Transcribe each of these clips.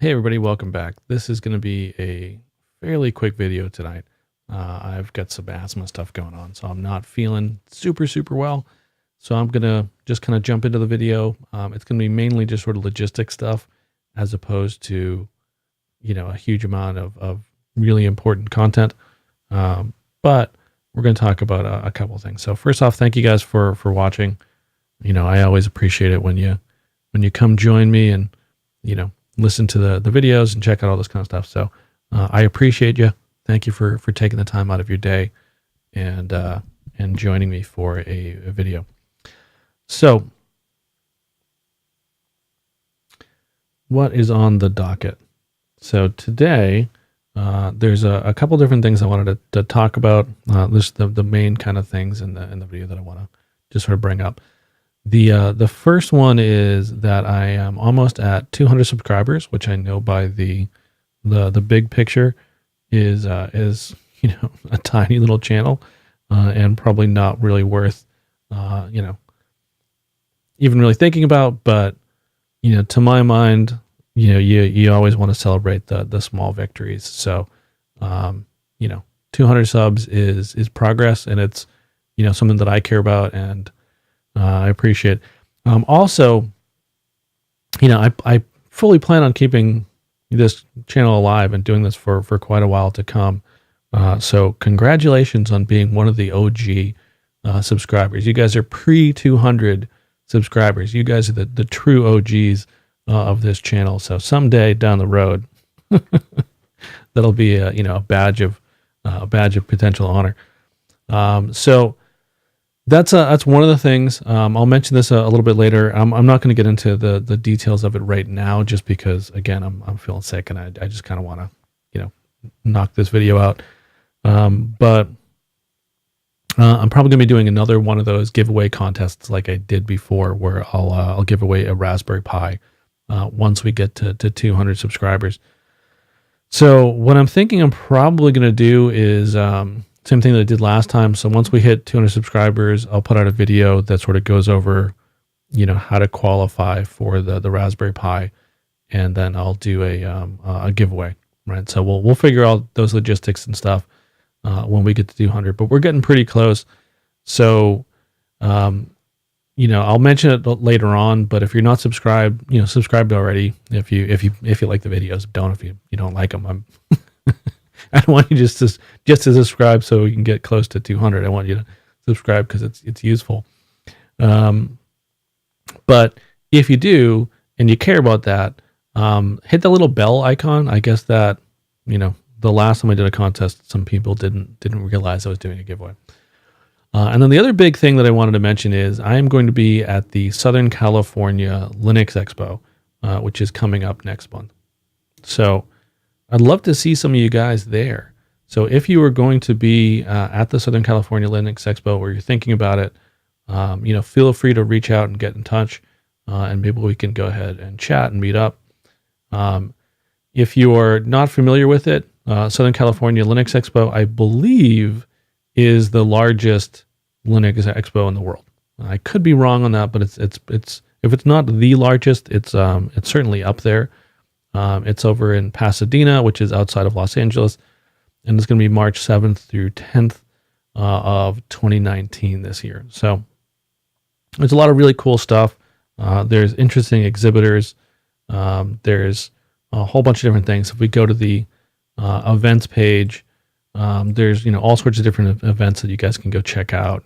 Hey everybody, welcome back. This is going to be a fairly quick video tonight. I've got some asthma stuff going on, so I'm not feeling super well. So I'm going to just kind of jump into the video. It's going to be mainly just sort of logistic stuff as opposed to, a huge amount of really important content. But we're going to talk about a couple of things. So first off, thank you guys for watching. I always appreciate it when you come join me and, listen to the videos and check out all this kind of stuff. So I appreciate you. Thank you for taking the time out of your day and joining me for a video. So what is on the docket? So today there's a couple different things I wanted to talk about. This the main kind of things in the video that I want to just sort of bring up. The first one is that I am almost at 200 subscribers, which I know by the big picture is a tiny little channel and probably not really worth even really thinking about. But to my mind, you always want to celebrate the small victories. So 200 subs is progress, and it's something that I care about and I appreciate. Also, I fully plan on keeping this channel alive and doing this for quite a while to come. So congratulations on being one of the OG subscribers. You guys are pre-200 subscribers. You guys are the true OGs of this channel. So someday down the road, that'll be a badge of potential honor. So that's one of the things. I'll mention this a little bit later. I'm not going to get into the details of it right now, just because again I'm feeling sick and I just kind of want to knock this video out. But I'm probably going to be doing another one of those giveaway contests like I did before, where I'll give away a Raspberry Pi once we get to 200 subscribers. So what I'm thinking I'm probably going to do is same thing that I did last time. So once we hit 200 subscribers, I'll put out a video that sort of goes over, how to qualify for the Raspberry Pi, and then I'll do a giveaway, right? So we'll figure out those logistics and stuff when we get to 200, but we're getting pretty close. So, I'll mention it later on. But if you're not subscribed, subscribe already. If you like the videos, don't. If you don't like them, I don't want you just to subscribe so we can get close to 200. I want you to subscribe because it's useful. But if you do and you care about that, hit the little bell icon. I guess that the last time I did a contest, some people didn't realize I was doing a giveaway. And then the other big thing that I wanted to mention is I am going to be at the Southern California Linux Expo, which is coming up next month. So I'd love to see some of you guys there. So if you are going to be at the Southern California Linux Expo, or you're thinking about it, feel free to reach out and get in touch, and maybe we can go ahead and chat and meet up. If you are not familiar with it, Southern California Linux Expo, I believe, is the largest Linux Expo in the world. I could be wrong on that, but it's if it's not the largest, it's certainly up there. It's over in Pasadena, which is outside of Los Angeles, and it's going to be March 7th through 10th of 2019 this year. So there's a lot of really cool stuff. There's interesting exhibitors. There's a whole bunch of different things. If we go to the events page, there's all sorts of different events that you guys can go check out.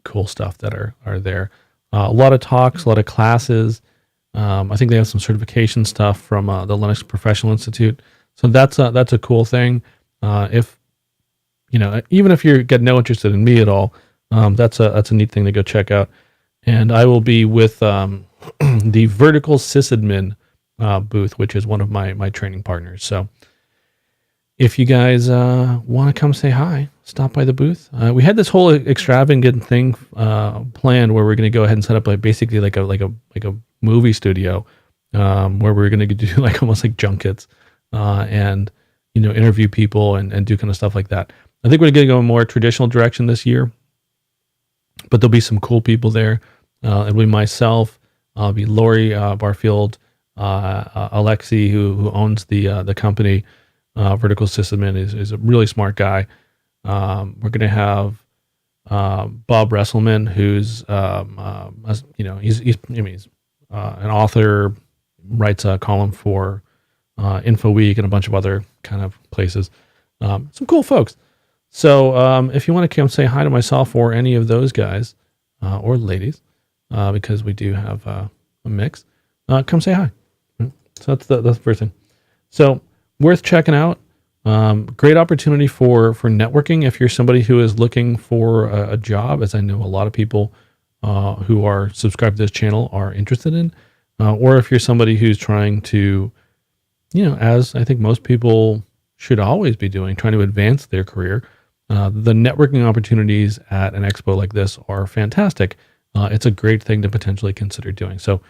Cool stuff that are there. A lot of talks, a lot of classes. I think they have some certification stuff from the Linux Professional Institute. So that's a cool thing. If even if you get no interest in me at all, that's a neat thing to go check out. And I will be with the Vertical Sysadmin booth, which is one of my training partners. So if you guys want to come say hi, stop by the booth. We had this whole extravagant thing planned where we're going to go ahead and set up basically like a movie studio, where we're going to do almost like junkets and interview people and do kind of stuff like that. I think we're going to go a more traditional direction this year, but there'll be some cool people there. It'll be myself, I'll be Lori Barfield, Alexi, who owns the company, Vertical System, is a really smart guy. We're going to have Bob Resselman, who's he's an author, writes a column for InfoWeek and a bunch of other kind of places. Some cool folks. So if you want to come say hi to myself or any of those guys or ladies, because we do have a mix, come say hi. So that's the first thing. So worth checking out. Great opportunity for networking if you're somebody who is looking for a job, as I know a lot of people who are subscribed to this channel are interested in, or if you're somebody who's trying to, as I think most people should always be doing, trying to advance their career. The networking opportunities at an expo like this are fantastic. It's a great thing to potentially consider doing. So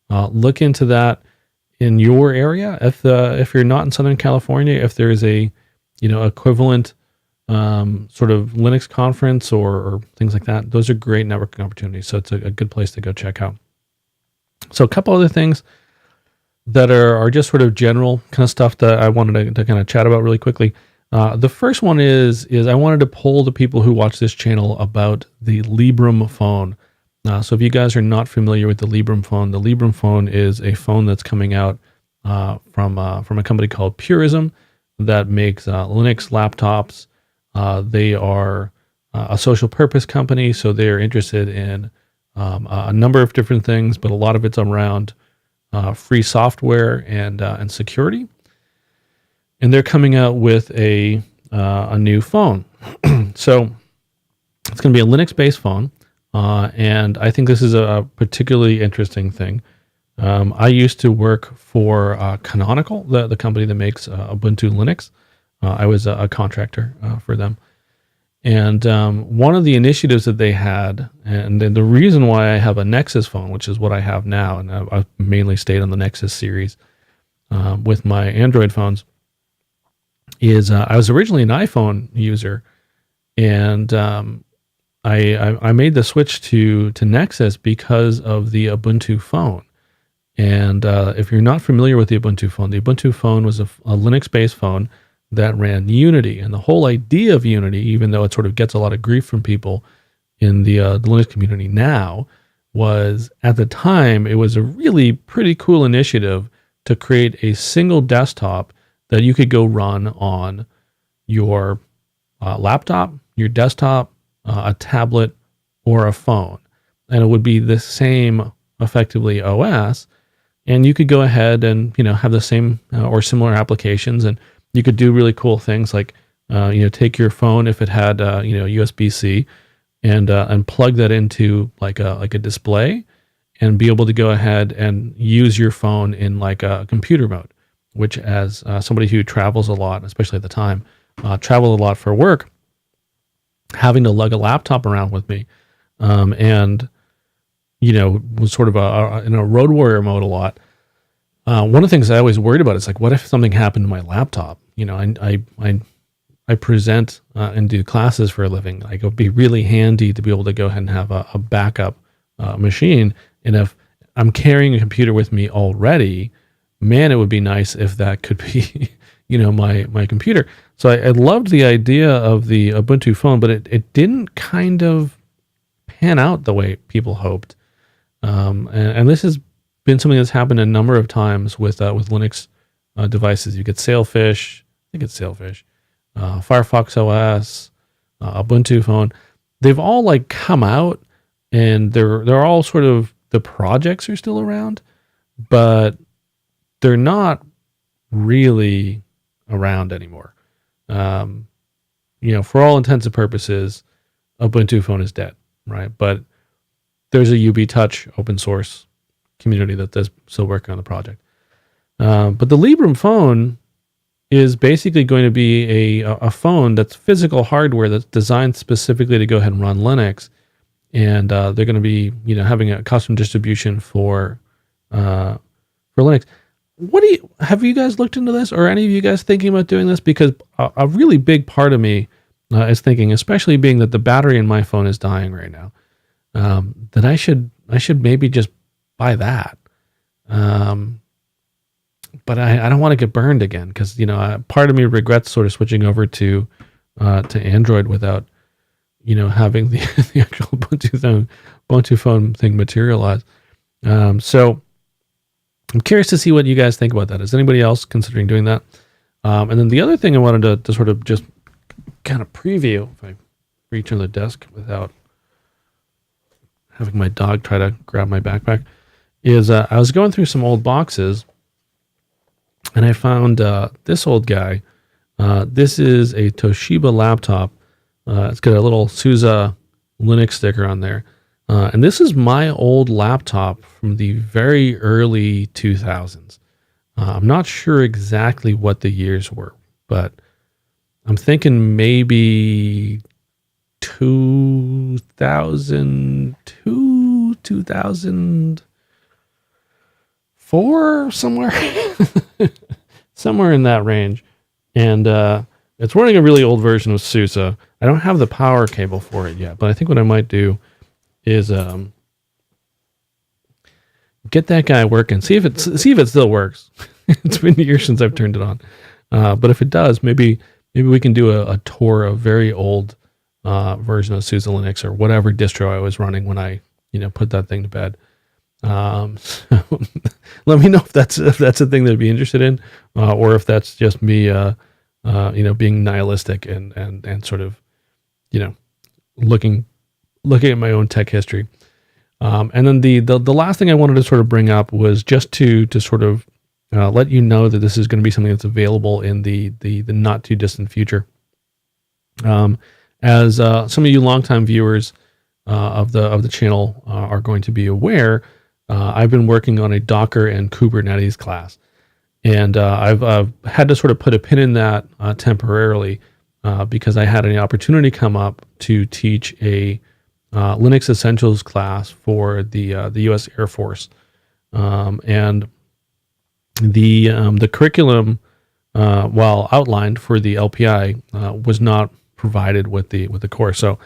look into that in your area. If you're not in Southern California, if there is a equivalent sort of Linux conference or things like that, those are great networking opportunities. So it's a good place to go check out. So a couple other things that are just sort of general kind of stuff that I wanted to kind of chat about really quickly. The first one is I wanted to poll the people who watch this channel about the Librem phone. So if you guys are not familiar with the Librem phone is a phone that's coming out from a company called Purism that makes Linux laptops. They are a social purpose company, so they're interested in a number of different things, but a lot of it's around free software and security. And they're coming out with a new phone. So it's going to be a Linux-based phone, and I think this is a particularly interesting thing. I used to work for Canonical, the company that makes Ubuntu Linux. I was a contractor for them. And one of the initiatives that they had, and the reason why I have a Nexus phone, which is what I have now, and I've mainly stayed on the Nexus series with my Android phones, is I was originally an iPhone user, and I made the switch to Nexus because of the Ubuntu phone. And if you're not familiar with the Ubuntu phone was a Linux-based phone that ran Unity. And the whole idea of Unity, even though it sort of gets a lot of grief from people in the Linux community now, was at the time, it was a really pretty cool initiative to create a single desktop that you could go run on your laptop, your desktop, a tablet, or a phone. And it would be the same, effectively, OS. And you could go ahead and, have the same or similar applications, and you could do really cool things like, take your phone if it had, USB-C, and plug that into like a display, and be able to go ahead and use your phone in like a computer mode. Which, as somebody who travels a lot, especially at the time, traveled a lot for work, having to lug a laptop around with me, and was sort of in a road warrior mode a lot. One of the things I always worried about is like, what if something happened to my laptop? I present and do classes for a living. Like, it would be really handy to be able to go ahead and have a backup machine. And if I'm carrying a computer with me already, man, it would be nice if that could be, my computer. So I loved the idea of the Ubuntu phone, but it didn't kind of pan out the way people hoped. And this has been something that's happened a number of times with Linux devices. You get Sailfish, Firefox OS, Ubuntu phone. They've all like come out, and they're all sort of, the projects are still around, but they're not really around anymore. For all intents and purposes, Ubuntu phone is dead, right? But there's a UB Touch open source community that's still working on the project. But the Librem phone is basically going to be a phone that's physical hardware that's designed specifically to go ahead and run Linux. And they're going to be, having a custom distribution for Linux. Have you guys looked into this, or any of you guys thinking about doing this? Because a really big part of me is thinking, especially being that the battery in my phone is dying right now, that I should maybe just buy that. but I don't want to get burned again because part of me regrets sort of switching over to Android without having the actual Ubuntu phone thing materialize. So I'm curious to see what you guys think about that. Is anybody else considering doing that? And then the other thing I wanted to sort of just kind of preview, if I reach under the desk without having my dog try to grab my backpack, is I was going through some old boxes and I found this old guy. This is a Toshiba laptop. It's got a little SUSE Linux sticker on there. And this is my old laptop from the very early 2000s. I'm not sure exactly what the years were, but I'm thinking maybe 2002, 2004, somewhere, somewhere in that range. And it's running a really old version of SUSE. I don't have the power cable for it yet, but I think what I might do is get that guy working. See if it still works. It's been years since I've turned it on, but if it does, maybe we can do a tour of very old version of SUSE Linux or whatever distro I was running when I put that thing to bed. So let me know if that's a thing that'd be interested in, or if that's just me being nihilistic and sort of looking at my own tech history. And then the last thing I wanted to sort of bring up was just to sort of let you know that this is going to be something that's available in the not too distant future. As some of you longtime viewers of the channel are going to be aware, I've been working on a Docker and Kubernetes class, and I've had to sort of put a pin in that temporarily because I had an opportunity come up to teach a Linux Essentials class for the U.S. Air Force, and the curriculum, while outlined for the LPI, was not provided with the course. So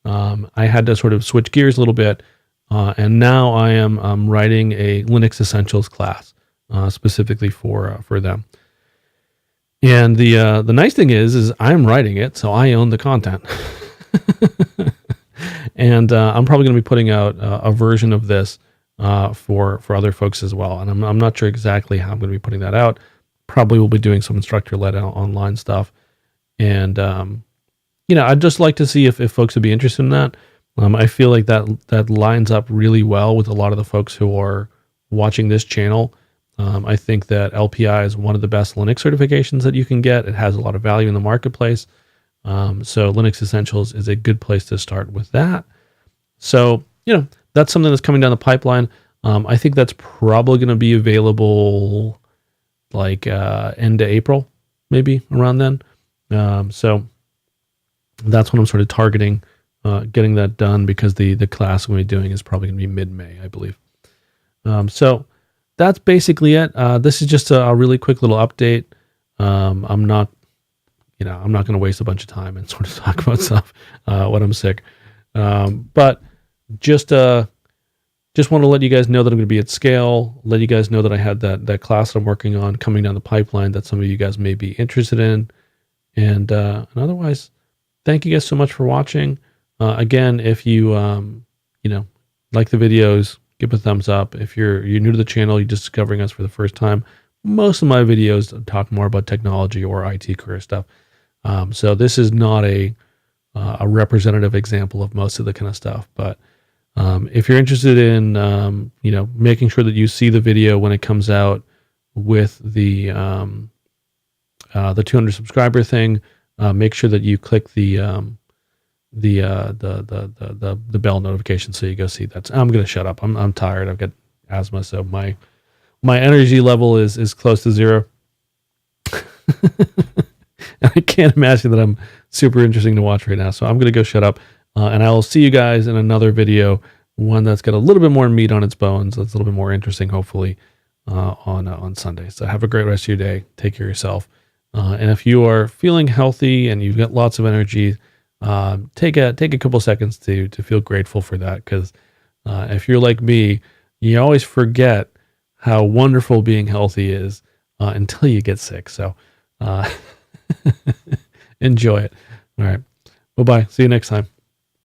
I had to sort of switch gears a little bit, and now I am writing a Linux Essentials class specifically for them. And the nice thing is I'm writing it, so I own the content. And I'm probably going to be putting out a version of this for other folks as well. And I'm not sure exactly how I'm going to be putting that out. Probably will be doing some instructor-led online stuff. And I'd just like to see if folks would be interested in that. I feel like that lines up really well with a lot of the folks who are watching this channel. I think that LPI is one of the best Linux certifications that you can get. It has a lot of value in the marketplace. So Linux Essentials is a good place to start with that. So, that's something that's coming down the pipeline. I think that's probably going to be available like end of April, maybe around then. So that's when I'm sort of targeting getting that done, because the class I'm going to be doing is probably going to be mid-May, I believe. So that's basically it. This is just a really quick little update. I'm not going to waste a bunch of time and sort of talk about stuff when I'm sick. But just want to let you guys know that I'm going to be at scale, let you guys know that I had that class that I'm working on coming down the pipeline that some of you guys may be interested in. And otherwise, thank you guys so much for watching. Again, if you, like the videos, give a thumbs up. If you're new to the channel, you're just discovering us for the first time, most of my videos talk more about technology or IT career stuff. So this is not a representative example of most of the kind of stuff. But if you're interested in, making sure that you see the video when it comes out with the 200 subscriber thing, make sure that you click the bell notification so you go see that. I'm gonna shut up. I'm tired. I've got asthma, so my energy level is close to zero. I can't imagine that I'm super interesting to watch right now. So I'm gonna go shut up, and I will see you guys in another video, one that's got a little bit more meat on its bones, that's a little bit more interesting, hopefully, on Sunday. So have a great rest of your day. Take care of yourself. And if you are feeling healthy and you've got lots of energy, take a couple seconds to feel grateful for that, because if you're like me, you always forget how wonderful being healthy is until you get sick. So uh, enjoy it. All right. Bye bye. See you next time.